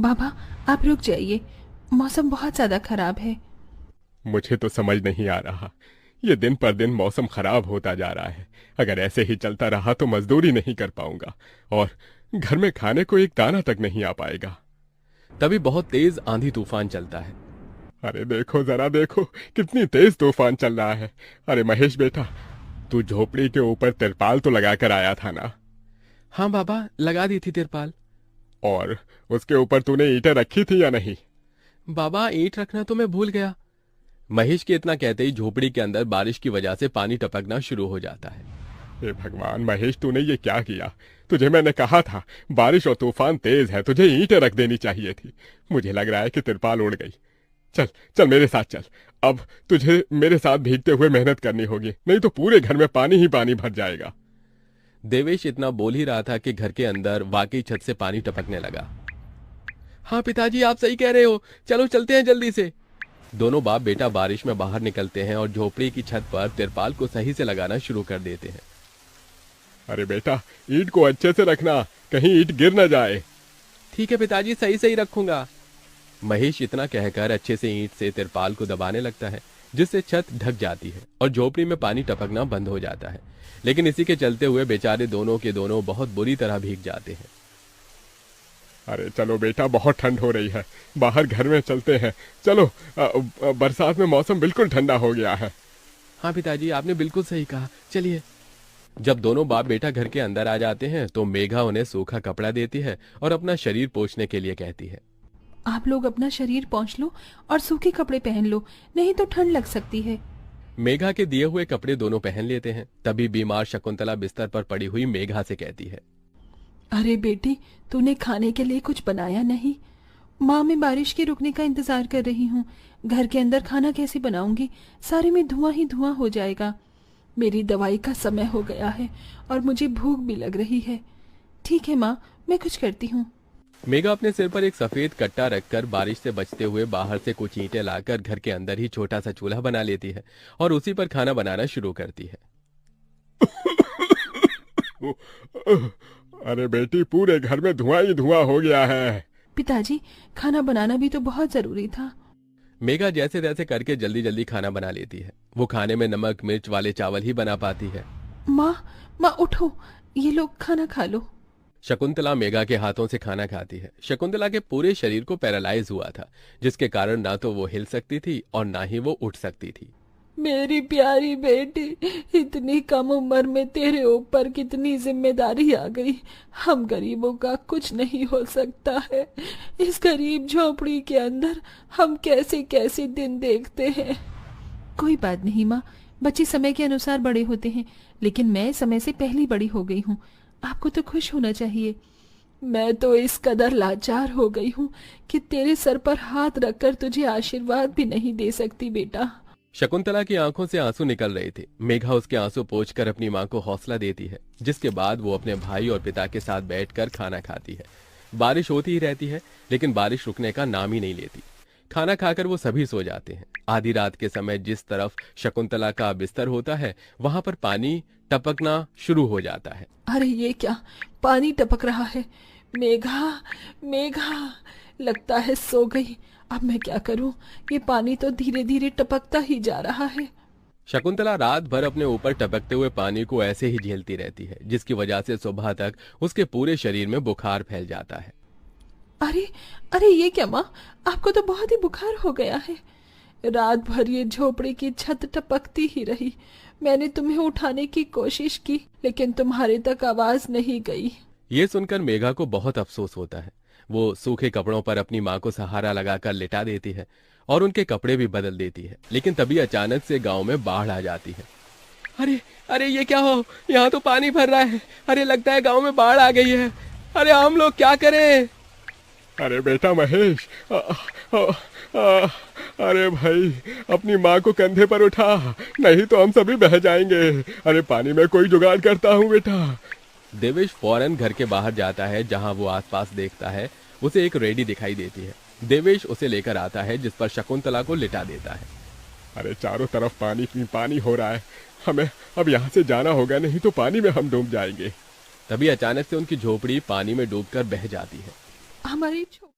बाबा, आप रुक जाइए, मौसम बहुत ज्यादा खराब है। मुझे तो समझ नहीं आ रहा, ये दिन पर दिन मौसम खराब होता जा रहा है। अगर ऐसे ही चलता रहा तो मजदूरी नहीं कर पाऊंगा और घर में खाने को एक दाना तक नहीं आ पाएगा। तभी बहुत तेज आंधी तूफान चलता है। अरे देखो जरा देखो, कितनी तेज तूफान चल रहा है। अरे महेश बेटा, तू झोपड़ी के ऊपर तिरपाल तो लगा कर आया था ना? हाँ बाबा, लगा दी थी तिरपाल। और उसके ऊपर तूने ईंटें रखी थी या नहीं? बाबा, ईंट रखना तो मैं भूल गया। महेश के इतना कहते ही झोपड़ी के अंदर बारिश की वजह से पानी टपकना शुरू हो जाता है। हे भगवान महेश, तूने ये क्या किया? तुझे मैंने कहा था बारिश और तूफान तेज है, तुझे ईंटें रख देनी चाहिए थी। मुझे लग रहा है कि तिरपाल उड़ गई। चल चल मेरे साथ चल। अब तुझे मेरे साथ भीगते हुए मेहनत करनी होगी, नहीं तो पूरे घर में पानी ही पानी भर जाएगा। देवेश इतना बोल ही रहा था कि घर के अंदर वाकई छत से पानी टपकने लगा। हाँ पिताजी, आप सही कह रहे हो, चलो चलते हैं जल्दी से। दोनों बाप बेटा बारिश में बाहर निकलते हैं और झोपड़ी की छत पर तिरपाल को सही से लगाना शुरू कर देते हैं। अरे बेटा, ईंट को अच्छे से रखना, कहीं ईंट गिर न जाए। ठीक है पिताजी, सही सही रखूंगा। महेश इतना कहकर अच्छे से ईंट से तिरपाल को दबाने लगता है, जिससे छत ढक जाती है और झोपड़ी में पानी टपकना बंद हो जाता है। लेकिन इसी के चलते हुए बेचारे दोनों के दोनों बहुत बुरी तरह भीग जाते हैं। अरे चलो बेटा, बहुत ठंड हो रही है, बाहर घर में चलते हैं। चलो, बरसात में मौसम बिल्कुल ठंडा हो गया है। हाँ पिताजी, आपने बिल्कुल सही कहा, चलिए। जब दोनों बाप बेटा घर के अंदर आ जाते हैं तो मेघा उन्हें सूखा कपड़ा देती है और अपना शरीर पोंछने के लिए कहती है। आप लोग अपना शरीर पोंछ लो और सूखे कपड़े पहन लो, नहीं तो ठंड लग सकती है। मेघा के दिए हुए कपड़े दोनों पहन लेते हैं। तभी बीमार शकुंतला बिस्तर पर पड़ी हुई मेघा से कहती है। अरे बेटी, तूने खाने के लिए कुछ बनाया नहीं? माँ, मैं बारिश के रुकने का इंतजार कर रही हूँ। घर के अंदर खाना कैसे बनाऊंगी? सारे में धुआं ही धुआं हो जाएगा। मेरी दवाई का समय हो गया है और मुझे भूख भी लग रही है। ठीक है माँ, मैं कुछ करती हूँ। मेघा अपने सिर पर एक सफेद कट्टा रखकर बारिश से बचते हुए बाहर से कुछ ईंटें लाकर घर के अंदर ही छोटा सा चूल्हा बना लेती है और उसी पर खाना बनाना शुरू करती है। अरे बेटी, पूरे घर में धुआं ही धुआं हो गया है। पिताजी, खाना बनाना भी तो बहुत जरूरी था। मेघा जैसे तैसे करके जल्दी जल्दी खाना बना लेती है। वो खाने में नमक मिर्च वाले चावल ही बना पाती है। माँ, माँ उठो, ये लोग खाना खा लो। शकुंतला मेघा के हाथों से खाना खाती है। शकुंतला के पूरे शरीर को पैरालाइज हुआ था, जिसके कारण ना तो वो हिल सकती थी और ना ही वो उठ सकती थी। मेरी प्यारी बेटी, इतनी कम उम्र में तेरे ऊपर कितनी जिम्मेदारी आ गई। हम गरीबों का कुछ नहीं हो सकता है। इस गरीब झोपड़ी के अंदर हम कैसे कैसे दिन देखते हैं। कोई बात नहीं माँ, बच्चे समय के अनुसार बड़े होते हैं, लेकिन मैं समय से पहले बड़ी हो गई हूँ। आपको तो खुश होना चाहिए। मैं तो इस कदर लाचार हो गई हूँ कि तेरे सर पर हाथ रखकर तुझे आशीर्वाद भी नहीं दे सकती बेटा। शकुंतला की आंखों से आंसू निकल रहे थे। मेघा उसके आंसू पोंछकर अपनी मां को हौसला देती है, जिसके बाद वो अपने भाई और पिता के साथ बैठकर खाना खाती है। बारिश होती ही रहती है, लेकिन बारिश रुकने का नाम ही नहीं लेती। खाना खाकर वो सभी सो जाते हैं। आधी रात के समय जिस तरफ शकुंतला का बिस्तर होता है, वहां पर पानी टपकना शुरू हो जाता है। अरे ये क्या, पानी टपक रहा है। मेघा, मेघा, लगता है सो गई। अब मैं क्या करूं? ये पानी तो धीरे धीरे टपकता ही जा रहा है। शकुंतला रात भर अपने ऊपर टपकते हुए पानी को ऐसे ही झेलती रहती है, जिसकी वजह से सुबह तक उसके पूरे शरीर में बुखार फैल जाता है। अरे अरे, ये क्या माँ, आपको तो बहुत ही बुखार हो गया है। रात भर ये झोपड़ी की छत टपकती ही रही। मैंने तुम्हें उठाने की कोशिश की, लेकिन तुम्हारे तक आवाज नहीं गई। ये सुनकर मेघा को बहुत अफसोस होता है। वो सूखे कपड़ों पर अपनी मां को सहारा लगाकर लिटा देती है और उनके कपड़े भी बदल देती है। लेकिन तभी अचानक से गांव में बाढ़ आ जाती है। अरे अरे, ये क्या हो, यहाँ तो पानी भर रहा है। अरे लगता है गांव में बाढ़ आ गई है। अरे हम लोग क्या करें? अरे बेटा महेश, अरे भाई, अपनी माँ को कंधे पर उठा, नहीं तो हम सभी बह जाएंगे। अरे पानी में कोई जुगाड़ करता हूँ बेटा। देवेश फौरन घर के बाहर जाता है। जहां वो आसपास देखता है, उसे एक रेडी दिखाई देती है। देवेश उसे लेकर आता है, जिस पर शकुंतला को लिटा देता है। अरे चारों तरफ पानी ही पानी हो रहा है, हमें अब यहाँ से जाना होगा, नहीं तो पानी में हम डूब जाएंगे। तभी अचानक से उनकी झोपड़ी पानी में डूबकर बह जाती है। हमारी